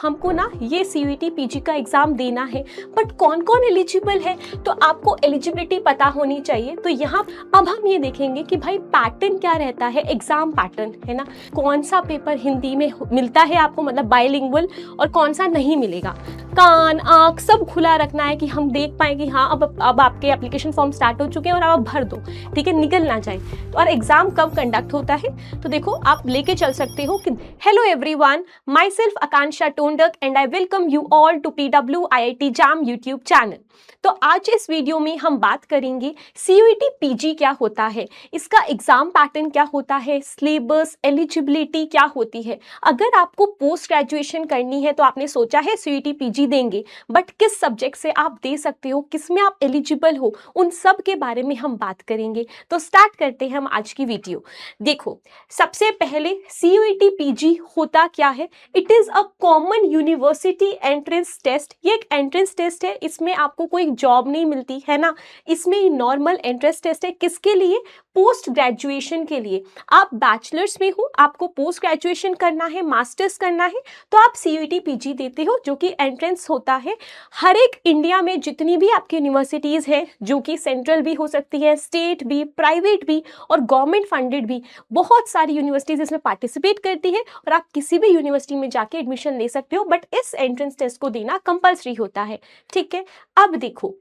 हमको ना ये सीयूईटी पीजी का एग्जाम देना है, बट कौन कौन एलिजिबल है, तो आपको एलिजिबिलिटी पता होनी चाहिए। तो यहाँ अब हम ये देखेंगे कि भाई पैटर्न क्या रहता है, एग्जाम पैटर्न है ना, कौन सा पेपर हिंदी में मिलता है आपको, मतलब बाइलिंगुअल, और कौन सा नहीं मिलेगा। कान आँख सब खुला रखना है कि हम देख पाए कि हाँ अब आपके एप्लीकेशन फॉर्म स्टार्ट हो चुके हैं और आप भर दो, ठीक है, निकल ना जाए। और एग्जाम कब कंडक्ट होता है, तो देखो आप लेके चल सकते हो कि hello everyone, myself Akanksha Tondak and I welcome you all to PWIIT JAM YouTube channel. तो आज इस वीडियो में हम बात करेंगे सीयूईटी पीजी क्या होता है, इसका एग्जाम पैटर्न क्या होता है, सिलेबस, एलिजिबिलिटी क्या होती है। अगर आपको पोस्ट ग्रेजुएशन करनी है तो आपने सोचा है सीयूईटी पीजी देंगे, बट किस सब्जेक्ट से आप दे सकते हो, किसमें आप एलिजिबल हो, उन सब के बारे में हम बात करेंगे। तो स्टार्ट करते हैं हम आज की वीडियो। देखो, सबसे पहले सीयूईटी पीजी होता क्या है। It is a common university entrance test. ये एक एंट्रेंस टेस्ट है, इसमें आपको कोई जॉब नहीं मिलती है ना, इसमें नॉर्मल एंट्रेंस टेस्ट है। किसके लिए, पोस्ट ग्रेजुएशन के लिए। आप बैचलर्स में हो, आपको पोस्ट ग्रेजुएशन करना है, मास्टर्स करना है, तो आप सीयूईटी पीजी देते हो, जो कि एंट्रेंस होता है। हर एक इंडिया में जितनी भी आपकी यूनिवर्सिटीज़ है, जो कि सेंट्रल भी हो सकती है, स्टेट भी, प्राइवेट भी और गवर्नमेंट फंडेड भी, बहुत सारी यूनिवर्सिटीज़ इसमें पार्टिसिपेट करती है और आप किसी भी यूनिवर्सिटी में जाके एडमिशन ले सकते हो, बट इस एंट्रेंस टेस्ट को देना कंपल्सरी होता है, ठीक है। अब देखो,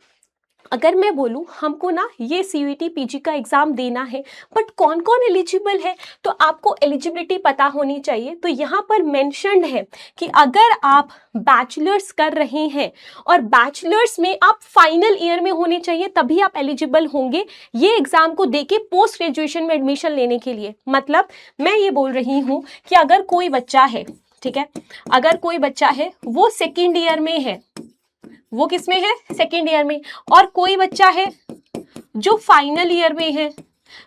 अगर मैं बोलूँ हमको ना ये सीयूईटी पीजी का एग्जाम देना है, बट कौन कौन एलिजिबल है, तो आपको एलिजिबिलिटी पता होनी चाहिए। तो यहाँ पर मेंशन्ड है कि अगर आप बैचलर्स कर रहे हैं और बैचलर्स में आप फाइनल ईयर में होने चाहिए, तभी आप एलिजिबल होंगे ये एग्जाम को देके पोस्ट ग्रेजुएशन में एडमिशन लेने के लिए। मतलब मैं ये बोल रही हूँ कि अगर कोई बच्चा है, ठीक है, अगर कोई बच्चा है वो सेकेंड ईयर में है, वो किस में है, सेकेंड ईयर में, और कोई बच्चा है जो फाइनल ईयर में है,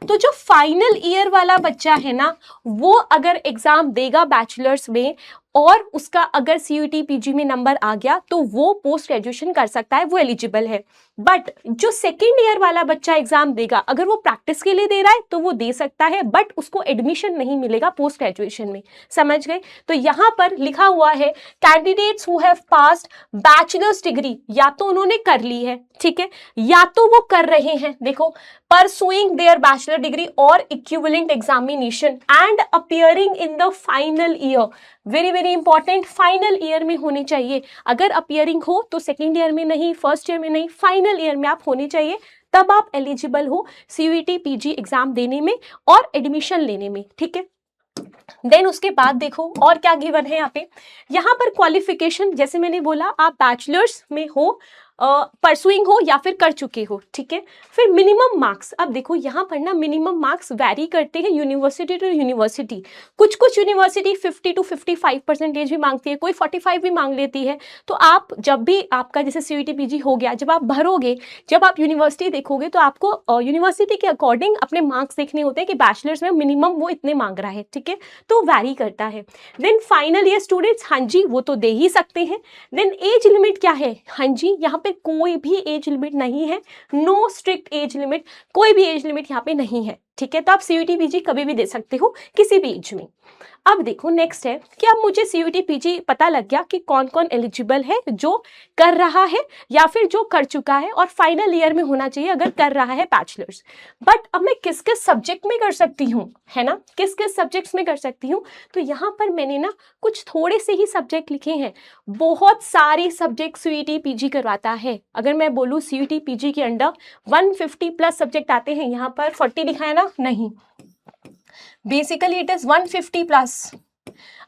तो जो फाइनल ईयर वाला बच्चा है ना, वो अगर एग्जाम देगा बैचलर्स में और उसका अगर सीयूईटी पीजी में नंबर आ गया, तो वो पोस्ट ग्रेजुएशन कर सकता है, वो एलिजिबल है। बट जो सेकेंड ईयर वाला बच्चा एग्जाम देगा, अगर वो प्रैक्टिस के लिए दे रहा है तो वो दे सकता है, बट उसको एडमिशन नहीं मिलेगा पोस्ट ग्रेजुएशन में। समझ गए। तो यहाँ पर लिखा हुआ है candidates who have passed bachelors degree, या तो उन्होंने कर ली है, ठीक है, या तो वो कर रहे हैं, देखो, परसुइंग देयर बैचलर डिग्री और equivalent examination and appearing in the final year. Very very important, final year में होने चाहिए। अगर अपीयरिंग हो तो सेकेंड ईयर में नहीं, फर्स्ट ईयर में नहीं, फाइनल ईयर में आप होने चाहिए, तब आप एलिजिबल हो सीयूईटी पीजी एग्जाम देने में और एडमिशन लेने में, ठीक है। देन उसके बाद देखो और क्या गिवन है यहाँ पर क्वालिफिकेशन, जैसे मैंने बोला आप बैचलर्स में हो, परसुइंग हो या फिर कर चुके हो, ठीक है। फिर मिनिमम मार्क्स, अब देखो यहाँ पर ना मिनिमम मार्क्स वैरी करते हैं यूनिवर्सिटी टू यूनिवर्सिटी। कुछ यूनिवर्सिटी 50 to 55% भी मांगती है, कोई 45 भी मांग लेती है। तो आप जब भी आपका जैसे सीयूईटी पीजी हो गया, जब आप भरोगे, जब आप यूनिवर्सिटी देखोगे, तो आपको यूनिवर्सिटी के अकॉर्डिंग अपने मार्क्स देखने होते हैं कि बैचलर्स में मिनिमम वो इतने मांग रहा है, ठीक है, तो वैरी करता है। देन फाइनल ईयर स्टूडेंट्स, हाँ जी वो तो दे ही सकते हैं। देन एज लिमिट क्या है, हाँ जी यहाँ पे कोई भी एज लिमिट नहीं है, नो स्ट्रिक्ट एज लिमिट, कोई भी एज लिमिट यहाँ पे नहीं है, ठीक है। तो आप सीयूईटी पीजी कभी भी दे सकते हो किसी भी एज में। अब देखो नेक्स्ट है कि अब मुझे सीयूईटी पीजी पता लग गया कि कौन कौन एलिजिबल है, जो कर रहा है या फिर जो कर चुका है, और फाइनल ईयर में होना चाहिए अगर कर रहा है बैचलर्स। बट अब मैं किस किस सब्जेक्ट में कर सकती हूँ, है ना, किस किस सब्जेक्ट्स में कर सकती हूँ। तो यहाँ पर मैंने ना कुछ थोड़े से ही सब्जेक्ट लिखे हैं, बहुत सारे सब्जेक्ट सीयूईटी पीजी करवाता है। अगर मैं बोलूँ सीयूईटी पीजी के अंडर 150+ सब्जेक्ट आते हैं, यहाँ पर 40 लिखा है ना, नहीं, बेसिकली इट इज 150+।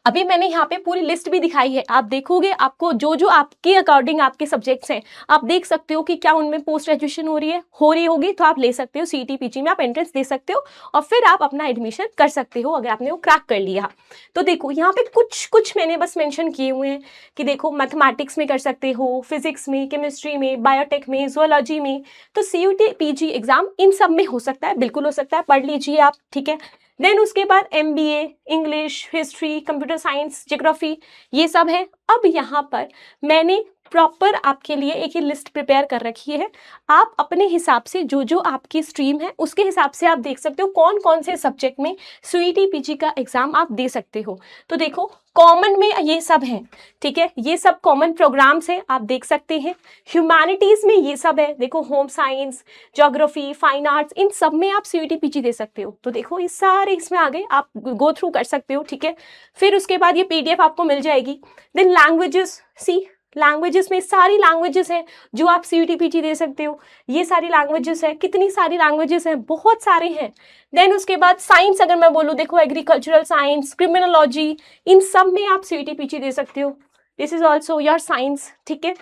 अभी मैंने यहाँ पे पूरी लिस्ट भी दिखाई है, आप देखोगे आपको जो जो आपके अकॉर्डिंग आपके सब्जेक्ट्स हैं, आप देख सकते हो कि क्या उनमें पोस्ट ग्रेजुएशन हो रही होगी, तो आप ले सकते हो सीयूईटी पीजी में, आप एंट्रेंस दे सकते हो और फिर आप अपना एडमिशन कर सकते हो अगर आपने वो क्रैक कर लिया। तो देखो यहाँ पे कुछ मैंने बस मेंशन किए हुए हैं कि देखो मैथमेटिक्स में कर सकते हो, फिजिक्स में, केमिस्ट्री में, बायोटेक में, जूलॉजी में। तो सीयूईटी पीजी एग्जाम इन सब में हो सकता है, बिल्कुल हो सकता है, पढ़ लीजिए आप, ठीक है। देन उसके बाद MBA, English, history, computer science, geography, ये सब है। अब यहाँ पर मैंने प्रॉपर आपके लिए एक ही लिस्ट प्रिपेयर कर रखी है। आप अपने हिसाब से जो जो आपकी स्ट्रीम है उसके हिसाब से आप देख सकते हो कौन कौन से सब्जेक्ट में सीईटी पीजी का एग्जाम आप दे सकते हो। तो देखो कॉमन में ये सब है, ठीक है, ये सब कॉमन प्रोग्राम्स हैं, आप देख सकते हैं। ह्यूमैनिटीज में ये सब है, देखो home science, geography, fine arts, इन सब में आप सीईटी पीजी दे सकते हो। तो देखो ये सारे इसमें आ गए, आप गो थ्रू कर सकते हो, ठीक है। फिर उसके बाद ये पीडीएफ आपको मिल जाएगी। देन लैंग्वेजेस, सी लैंग्वेजेस में सारी लैंग्वेजेस हैं जो आप सीईटी पीजी दे सकते हो। ये सारी लैंग्वेजेस हैं, कितनी सारी लैंग्वेजेस हैं, बहुत सारे हैं। देन उसके बाद साइंस अगर मैं बोलूँ, देखो एग्रीकल्चरल साइंस, क्रिमिनोलॉजी, इन सब में आप सीईटी पीजी दे सकते हो। This is also your science, ठीक है।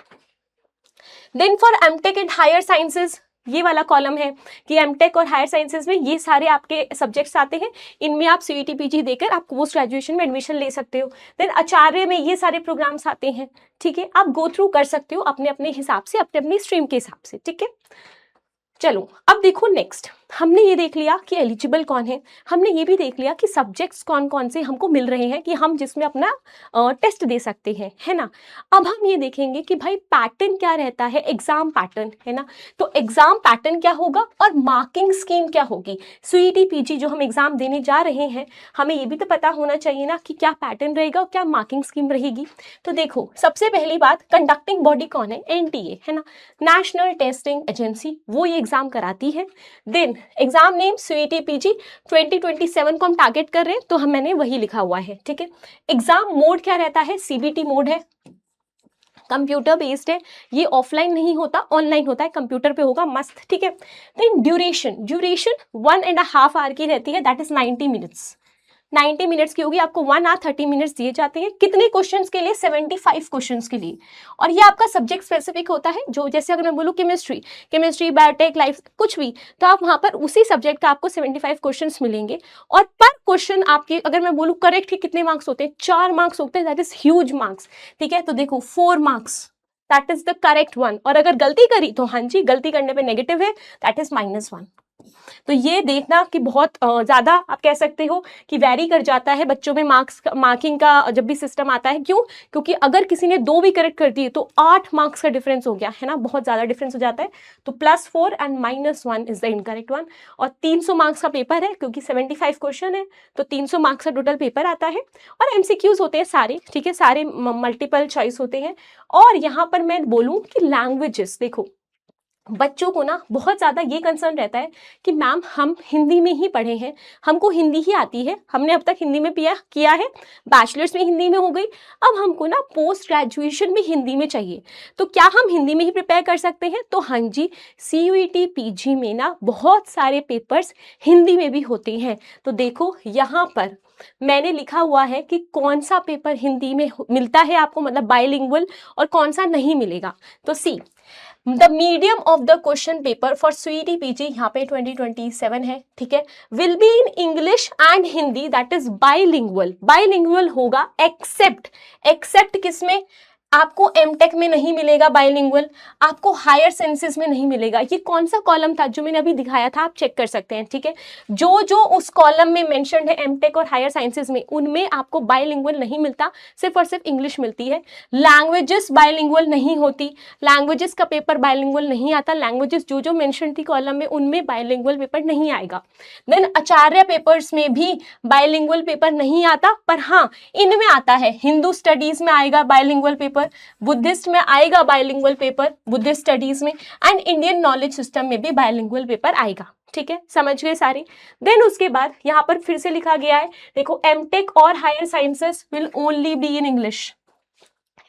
Then for M Tech and higher sciences, ये वाला कॉलम है कि एमटेक और हायर साइंसेज में ये सारे आपके सब्जेक्ट्स आते हैं, इनमें आप सीईटी पीजी देकर आप पोस्ट ग्रेजुएशन में एडमिशन ले सकते हो। देन आचार्य में ये सारे प्रोग्राम्स आते हैं, ठीक है, आप गो थ्रू कर सकते हो अपने अपने हिसाब से, अपने अपनी स्ट्रीम के हिसाब से, ठीक है। चलो अब देखो नेक्स्ट, हमने ये देख लिया कि एलिजिबल कौन है, हमने ये भी देख लिया कि सब्जेक्ट्स कौन कौन से हमको मिल रहे हैं कि हम जिसमें अपना टेस्ट दे सकते हैं, है ना। अब हम ये देखेंगे कि भाई पैटर्न क्या रहता है, एग्जाम पैटर्न, है ना। तो एग्जाम पैटर्न क्या होगा और मार्किंग स्कीम क्या होगी। सीईटी पीजी जो हम एग्जाम देने जा रहे हैं, हमें ये भी तो पता होना चाहिए ना कि क्या पैटर्न रहेगा और क्या मार्किंग स्कीम रहेगी। तो देखो सबसे पहली बात, कंडक्टिंग बॉडी कौन है, एनटीए, है ना, नेशनल टेस्टिंग एजेंसी, वो ये एग्जाम कराती है। Then exam name CET PG 2027 को हम टारगेट कर रहे हैं, तो मैंने वही लिखा हुआ है, ठीक है। एग्जाम मोड क्या रहता है, सीबीटी मोड है, कंप्यूटर बेस्ड है, ये ऑफलाइन नहीं होता, ऑनलाइन होता है, कंप्यूटर पे होगा, मस्त, ठीक है। देन ड्यूरेशन 1.5 आवर की रहती है, दैट इज 90 मिनट्स, 90 मिनट्स की होगी, आपको 1 आवर 30 मिनट्स दिए जाते हैं। कितने क्वेश्चंस के लिए, 75 क्वेश्चंस के लिए। और ये आपका सब्जेक्ट स्पेसिफिक होता है, जो जैसे अगर मैं बोलूँ केमिस्ट्री, बायोटेक, लाइफ, कुछ भी, तो आप वहाँ पर उसी सब्जेक्ट का आपको 75 क्वेश्चंस मिलेंगे। और पर क्वेश्चन आपके अगर मैं बोलूँ करेक्ट ही कितने मार्क्स होते हैं, 4 मार्क्स होते हैं, दैट इज ह्यूज मार्क्स, ठीक है। तो देखो 4 marks, that is the correct one. और अगर गलती करी तो हाँ जी, गलती करने पे नेगेटिव है, दैट इज -1। तो ये देखना कि बहुत ज़्यादा आप कह सकते हो कि वैरी कर जाता है बच्चों में मार्किंग का जब भी सिस्टम आता है। क्यों? क्योंकि अगर किसी ने 2 भी करेक्ट कर दिए तो 8 मार्क्स का डिफरेंस हो गया, है ना, बहुत ज़्यादा डिफरेंस हो जाता है। तो +4 and -1 is the incorrect one. और 300 मार्क्स का पेपर है, क्योंकि 75 क्वेश्चन है, तो 300 मार्क्स का टोटल पेपर आता है। और एमसीक्यूज होते हैं सारे, ठीक है, सारे मल्टीपल चॉइस होते हैं। और यहाँ पर मैं बोलूँ कि लैंग्वेजेस, देखो बच्चों को ना बहुत ज़्यादा ये कंसर्न रहता है कि मैम हम हिंदी में ही पढ़े हैं, हमको हिंदी ही आती है, हमने अब तक हिंदी में किया है, बैचलर्स में हिंदी में हो गई, अब हमको ना पोस्ट ग्रेजुएशन में हिंदी में चाहिए, तो क्या हम हिंदी में ही प्रिपेयर कर सकते हैं? तो हाँ जी, सीयूईटी पीजी में ना बहुत सारे पेपर्स हिंदी में भी होते हैं। तो देखो यहाँ पर मैंने लिखा हुआ है कि कौन सा पेपर हिंदी में मिलता है आपको, मतलब बाइलिंगुअल, और कौन सा नहीं मिलेगा। तो see the medium of the question paper for CET PG, यहाँ पे 2027 है, ठीक है, will be in English and Hindi, that is bilingual. Bilingual होगा एक्सेप्ट किसमें, आपको एमटेक में नहीं मिलेगा बाइलिंगुअल, आपको हायर साइंसेस में नहीं मिलेगा। ये कौन सा कॉलम था जो मैंने अभी दिखाया था, आप चेक कर सकते हैं, ठीक है। जो जो उस कॉलम में मेंशन्ड है एमटेक और हायर साइंसेस में, उनमें आपको बाइलिंगुअल नहीं मिलता, सिर्फ और सिर्फ इंग्लिश मिलती है। लैंग्वेजेस बाइलिंगुअल नहीं होती, लैंग्वेजेस का पेपर बाइलिंगुअल नहीं आता, लैंग्वेजेस जो जो मेंशन थी कॉलम में उनमें बाइलिंगुअल पेपर नहीं आएगा। देन आचार्य पेपर्स में भी बाइलिंगुअल पेपर नहीं आता, पर हाँ इनमें आता है, हिंदू स्टडीज में आएगा बाइलिंगुअल पेपर, बुद्धिस्ट में आएगा बाइलिंगुअल पेपर, बुद्धिस्ट स्टडीज में, एंड इंडियन नॉलेज सिस्टम में भी बाइलिंगुअल पेपर आएगा, ठीक है, समझ गए सारे। देन उसके बाद यहाँ पर फिर से लिखा गया है, देखो एमटेक और higher sciences will only be in English.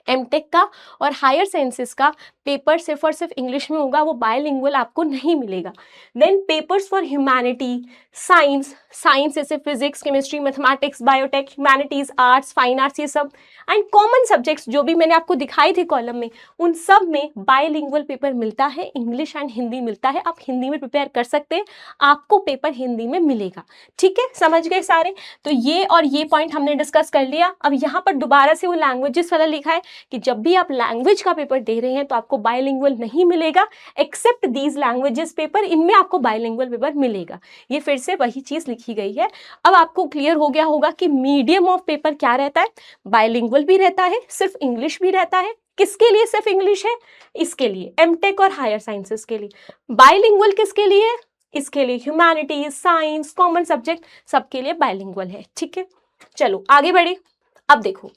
M Tech का और हायर साइंसेस का पेपर सिर्फ और सिर्फ इंग्लिश में होगा, वो बायलिंगुअल आपको नहीं मिलेगा। Then papers for humanity, science जैसे physics, chemistry, mathematics, biotech, humanities, arts, fine arts, ये सब, एंड कॉमन सब्जेक्ट्स जो भी मैंने आपको दिखाई थी कॉलम में, उन सब में बायलिंगुअल पेपर मिलता है, इंग्लिश एंड हिंदी मिलता है। आप हिंदी में प्रिपेयर कर सकते हैं, आपको पेपर हिंदी में मिलेगा, ठीक है, समझ गए सारे। तो ये और ये पॉइंट हमने डिस्कस कर लिया। अब यहाँ पर दोबारा से वो लैंग्वेजेस वाला लिखा है कि जब भी आप लैंग्वेज का पेपर दे रहे हैं तो आपको आपको बायलिंगुअल नहीं मिलेगा, एक्सेप्ट दीज लैंग्वेजेस पेपर, इनमें आपको बायलिंगुअल पेपर मिलेगा। ये फिर से वही चीज़ लिखी गई है। अब आपको क्लियर हो गया होगा कि मीडियम ऑफ पेपर क्या रहता है, बायलिंगुअल भी रहता है, सिर्फ इंग्लिश भी रहता है। किसके लिए सिर्फ इंग्लिश है? इसके लिए, एमटेक और हायर साइंसेस के लिए। बायलिंगुअल किसके लिए? इसके लिए ह्यूमैनिटीज, साइंस, कॉमन सब्जेक्ट, सबके लिए बायलिंगुअल है। ठीक है, चलो आगे बढ़े। अब देखो,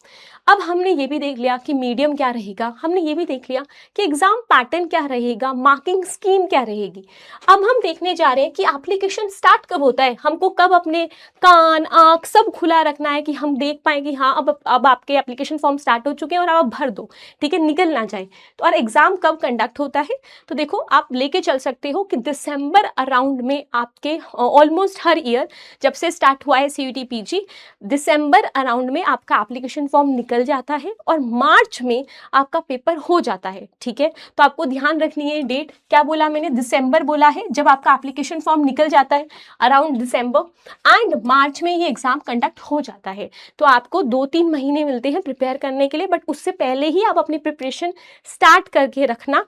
अब हमने ये भी देख लिया कि मीडियम क्या रहेगा, हमने ये भी देख लिया कि एग्जाम पैटर्न क्या रहेगा, मार्किंग स्कीम क्या रहेगी। अब हम देखने जा रहे हैं कि एप्लीकेशन स्टार्ट कब होता है, हमको कब अपने कान आँख सब खुला रखना है कि हम देख पाए कि हाँ अब आपके एप्लीकेशन फॉर्म स्टार्ट हो चुके हैं और आप भर दो, ठीक है, निकल ना जाए। तो और एग्जाम कब कंडक्ट होता है, तो देखो आप लेके चल सकते हो कि दिसंबर अराउंड में आपके ऑलमोस्ट हर ईयर जब से स्टार्ट हुआ है CUET PG, दिसंबर अराउंड में आपका एप्लीकेशन फॉर्म निकल जाता है और मार्च में आपका पेपर हो जाता है। ठीक है, तो आपको ध्यान रखनी है डेट, क्या बोला मैंने, दिसंबर बोला है जब आपका एप्लीकेशन फॉर्म निकल जाता है अराउंड दिसंबर, एंड मार्च में ये एग्जाम कंडक्ट हो जाता है। तो आपको 2-3 महीने मिलते हैं प्रिपेयर करने के लिए, बट उससे पहले ही आप अपनी प्रिपरेशन स्टार्ट करके रखना।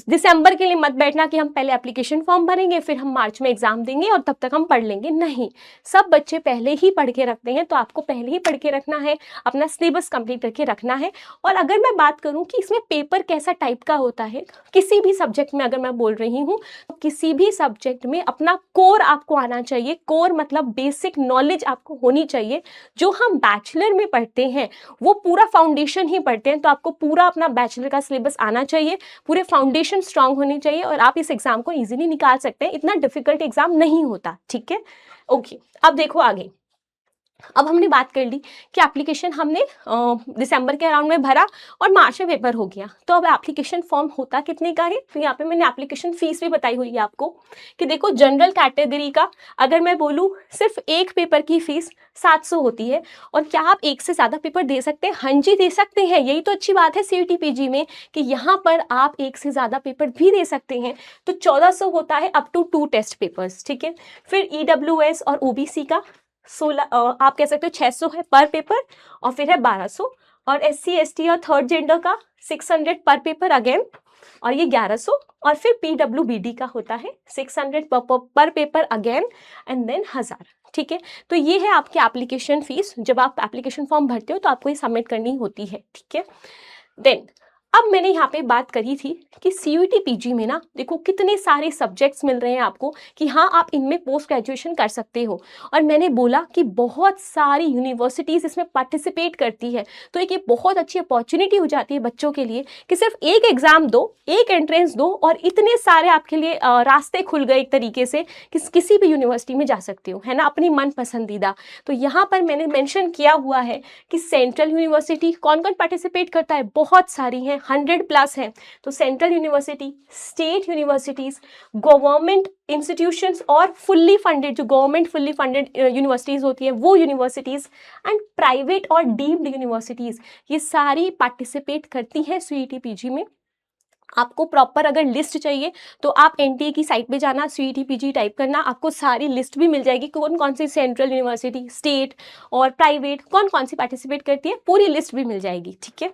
दिसंबर के लिए मत बैठना कि हम पहले एप्लीकेशन फॉर्म भरेंगे फिर हम मार्च में एग्जाम देंगे और तब तक हम पढ़ लेंगे, नहीं। सब बच्चे पहले ही पढ़ के रखते हैं, तो आपको पहले ही पढ़ के रखना है, अपना सिलेबस कंप्लीट करके रखना है। और अगर मैं बात करूं कि इसमें पेपर कैसा टाइप का होता है, किसी भी सब्जेक्ट में अगर मैं बोल रही हूँ, तो किसी भी सब्जेक्ट में अपना कोर आपको आना चाहिए। कोर मतलब बेसिक नॉलेज आपको होनी चाहिए। जो हम बैचलर में पढ़ते हैं वो पूरा फाउंडेशन ही पढ़ते हैं, तो आपको पूरा अपना बैचलर का सिलेबस आना चाहिए, पूरे फाउंडेशन स्ट्रांग होनी चाहिए और आप इस एग्जाम को इजीली निकाल सकते हैं। इतना डिफिकल्ट एग्जाम नहीं होता। ठीक है, ओके। अब देखो आगे, अब हमने बात कर ली कि एप्लीकेशन हमने दिसंबर के अराउंड में भरा और मार्च में पेपर हो गया। तो अब एप्लीकेशन फॉर्म होता कितने का है, तो यहाँ पे मैंने एप्लीकेशन फीस भी बताई हुई है आपको कि देखो जनरल कैटेगरी का अगर मैं बोलूँ सिर्फ एक पेपर की फीस 700 होती है। और क्या आप एक से ज़्यादा पेपर दे सकते हैं? हाँ जी, दे सकते हैं। यही तो अच्छी बात है CUET PG में कि यहाँ पर आप एक से ज़्यादा पेपर भी दे सकते हैं। तो 1400 होता है अप टू 2 टेस्ट पेपर्स। ठीक है, फिर EWS और OBC का 16 आप कह सकते हो 600 है पर पेपर, और फिर है 1200, और SC ST और थर्ड जेंडर का 600 पर पेपर अगेन, और ये 1100, और फिर PWBD का होता है 600 पर पेपर अगेन, एंड देन 1000। ठीक है, तो ये है आपकी एप्लीकेशन फीस। जब आप एप्लीकेशन फॉर्म भरते हो तो आपको ये सबमिट करनी होती है। ठीक है, देन अब मैंने यहाँ पे बात करी थी कि CUET PG में ना देखो कितने सारे सब्जेक्ट्स मिल रहे हैं आपको कि हाँ आप इनमें पोस्ट ग्रेजुएशन कर सकते हो। और मैंने बोला कि बहुत सारी यूनिवर्सिटीज़ इसमें पार्टिसिपेट करती है, तो एक ये बहुत अच्छी अपॉर्चुनिटी हो जाती है बच्चों के लिए कि सिर्फ एक एग्ज़ाम दो, एक एंट्रेंस दो और इतने सारे आपके लिए रास्ते खुल गए एक तरीके से कि किसी भी यूनिवर्सिटी में जा सकते हो, है ना, अपनी मन पसंदीदा। तो यहाँ पर मैंने मेंशन किया हुआ है कि सेंट्रल यूनिवर्सिटी कौन कौन पार्टिसिपेट करता है, बहुत सारी हैं, 100+ हैं। तो central university, state universities, government institutions और फुल्ली फंडेड, जो गवर्नमेंट फुल्ली फंडेड यूनिवर्सिटीज़ होती है वो यूनिवर्सिटीज़, एंड प्राइवेट और डीम्ड यूनिवर्सिटीज़, ये सारी पार्टिसिपेट करती हैं CUET PG में। आपको प्रॉपर अगर लिस्ट चाहिए तो आप NTA की साइट पे जाना, CUET PG टाइप करना, आपको सारी लिस्ट भी मिल जाएगी कौन कौन सी सेंट्रल यूनिवर्सिटी, स्टेट और प्राइवेट कौन कौन सी पार्टिसिपेट करती है, पूरी लिस्ट भी मिल जाएगी। ठीक है,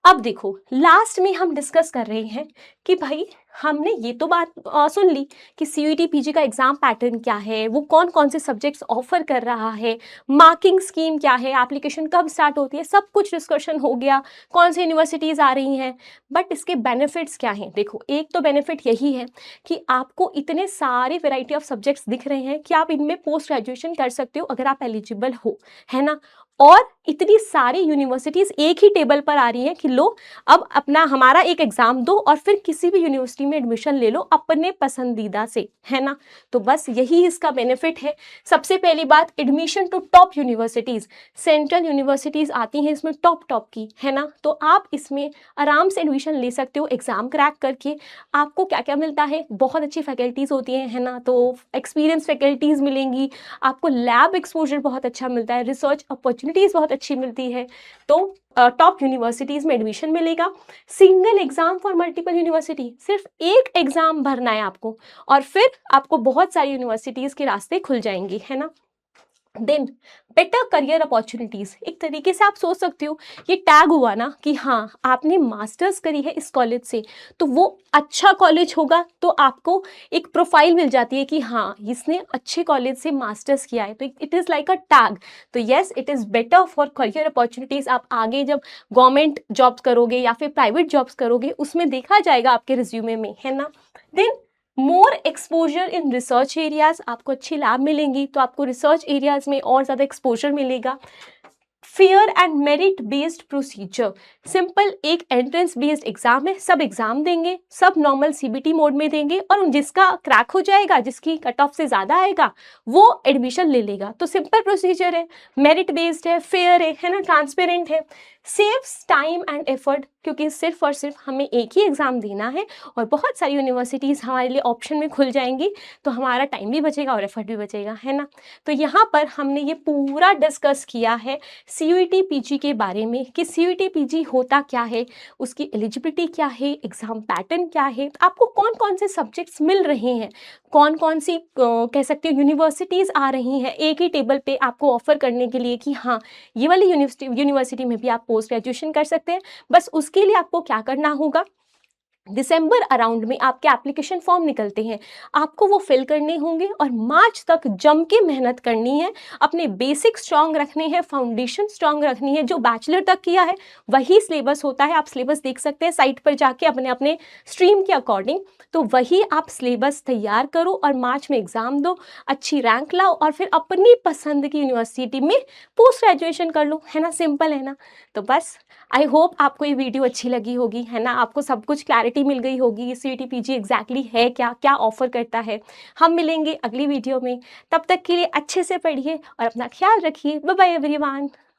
अब देखो लास्ट में हम डिस्कस कर रहे हैं कि भाई हमने ये तो बात सुन ली कि CUET PG का एग्ज़ाम पैटर्न क्या है, वो कौन कौन से सब्जेक्ट्स ऑफर कर रहा है, मार्किंग स्कीम क्या है, एप्लीकेशन कब स्टार्ट होती है, सब कुछ डिस्कशन हो गया, कौन सी यूनिवर्सिटीज़ आ रही हैं। बट इसके बेनिफिट्स क्या हैं? देखो एक तो बेनिफिट यही है कि आपको इतने सारे वेराइटी ऑफ सब्जेक्ट्स दिख रहे हैं कि आप इनमें पोस्ट ग्रेजुएशन कर सकते हो अगर आप एलिजिबल हो, है ना। और इतनी सारी यूनिवर्सिटीज़ एक ही टेबल पर आ रही हैं कि लो अब अपना हमारा एक एग्ज़ाम दो और फिर किसी भी यूनिवर्सिटी में एडमिशन ले लो अपने पसंदीदा से, है ना। तो बस यही इसका बेनिफिट है। सबसे पहली बात, admission to top universities, central universities आती हैं इसमें टॉप की, है ना। तो आप इसमें आराम से एडमिशन ले सकते हो एग्ज़ाम क्रैक करके। आपको क्या क्या मिलता है, बहुत अच्छी फैकल्टीज़ होती हैं, है ना, तो एक्सपीरियंस फैकल्टीज़ मिलेंगी, आपको लैब एक्सपोजर बहुत अच्छा मिलता है, रिसर्च अपॉर्चुनिटीज़ बहुत अच्छी मिलती है। तो टॉप यूनिवर्सिटीज़ में एडमिशन मिलेगा। Single exam for multiple university, सिर्फ एक एग्जाम भरना है आपको और फिर आपको बहुत सारी यूनिवर्सिटीज़ के रास्ते खुल जाएंगे, है ना। देन बेटर करियर अपॉर्चुनिटीज, एक तरीके से आप सोच सकते हो ये टैग हुआ ना कि हाँ आपने मास्टर्स करी है इस कॉलेज से, तो वो अच्छा कॉलेज होगा, तो आपको एक प्रोफाइल मिल जाती है कि हाँ इसने अच्छे कॉलेज से मास्टर्स किया है, तो it is like a tag. तो yes it is better for career opportunities. आप आगे जब गवर्नमेंट जॉब्स करोगे या फिर प्राइवेट जॉब्स करोगे उसमें देखा जाएगा आपके रिज्यूमे में, है ना। Then more exposure in research areas, आपको अच्छी लैब मिलेंगी तो आपको रिसर्च एरियाज में और ज़्यादा एक्सपोजर मिलेगा। Fair and merit based procedure, simple एक एंट्रेंस बेस्ड एग्जाम है, सब एग्जाम देंगे, सब नॉर्मल सीबीटी मोड में देंगे, और जिसका क्रैक हो जाएगा, जिसकी कट ऑफ से ज़्यादा आएगा वो एडमिशन ले लेगा। तो सिंपल प्रोसीजर है, मेरिट बेस्ड है ना, ट्रांसपेरेंट है, सेव्स टाइम एंड एफर्ट, क्योंकि सिर्फ और सिर्फ हमें एक ही एग्ज़ाम देना है और बहुत सारी यूनिवर्सिटीज़ हमारे लिए ऑप्शन में खुल जाएंगी, तो हमारा टाइम भी बचेगा और एफर्ट भी बचेगा, है ना। तो यहाँ पर हमने ये पूरा डिस्कस किया है सीयूईटी पीजी के बारे में कि सीयूईटी पीजी होता क्या है, उसकी एलिजिबिलिटी क्या है, एग्ज़ाम पैटर्न क्या है, आपको कौन कौन से सब्जेक्ट्स मिल रहे हैं, कौन कौन सी कह सकते हो यूनिवर्सिटीज़ आ रही हैं एक ही टेबल पे आपको ऑफर करने के लिए कि हाँ ये वाली यूनिवर्सिटी में भी आप पोस्ट ग्रेजुएशन कर सकते हैं। बस उसके लिए आपको क्या करना होगा, दिसंबर अराउंड में आपके एप्लीकेशन फॉर्म निकलते हैं, आपको वो फिल करने होंगे और मार्च तक जम के मेहनत करनी है, अपने बेसिक स्ट्रांग रखने हैं, फाउंडेशन स्ट्रांग रखनी है। जो बैचलर तक किया है वही सिलेबस होता है, आप सिलेबस देख सकते हैं साइट पर जाके अपने अपने स्ट्रीम के अकॉर्डिंग, तो वही आप सिलेबस तैयार करो और मार्च में एग्ज़ाम दो, अच्छी रैंक लाओ और फिर अपनी पसंद की यूनिवर्सिटी में पोस्ट ग्रेजुएशन कर लो, है ना, सिंपल है ना। तो बस आई होप आपको ये वीडियो अच्छी लगी होगी, है ना, आपको सब कुछ क्लैरिटी मिल गई होगी सीयूईटी पीजी एग्जैक्टली है क्या, क्या ऑफर करता है। हम मिलेंगे अगली वीडियो में, तब तक के लिए अच्छे से पढ़िए और अपना ख्याल रखिए। Bye bye everyone.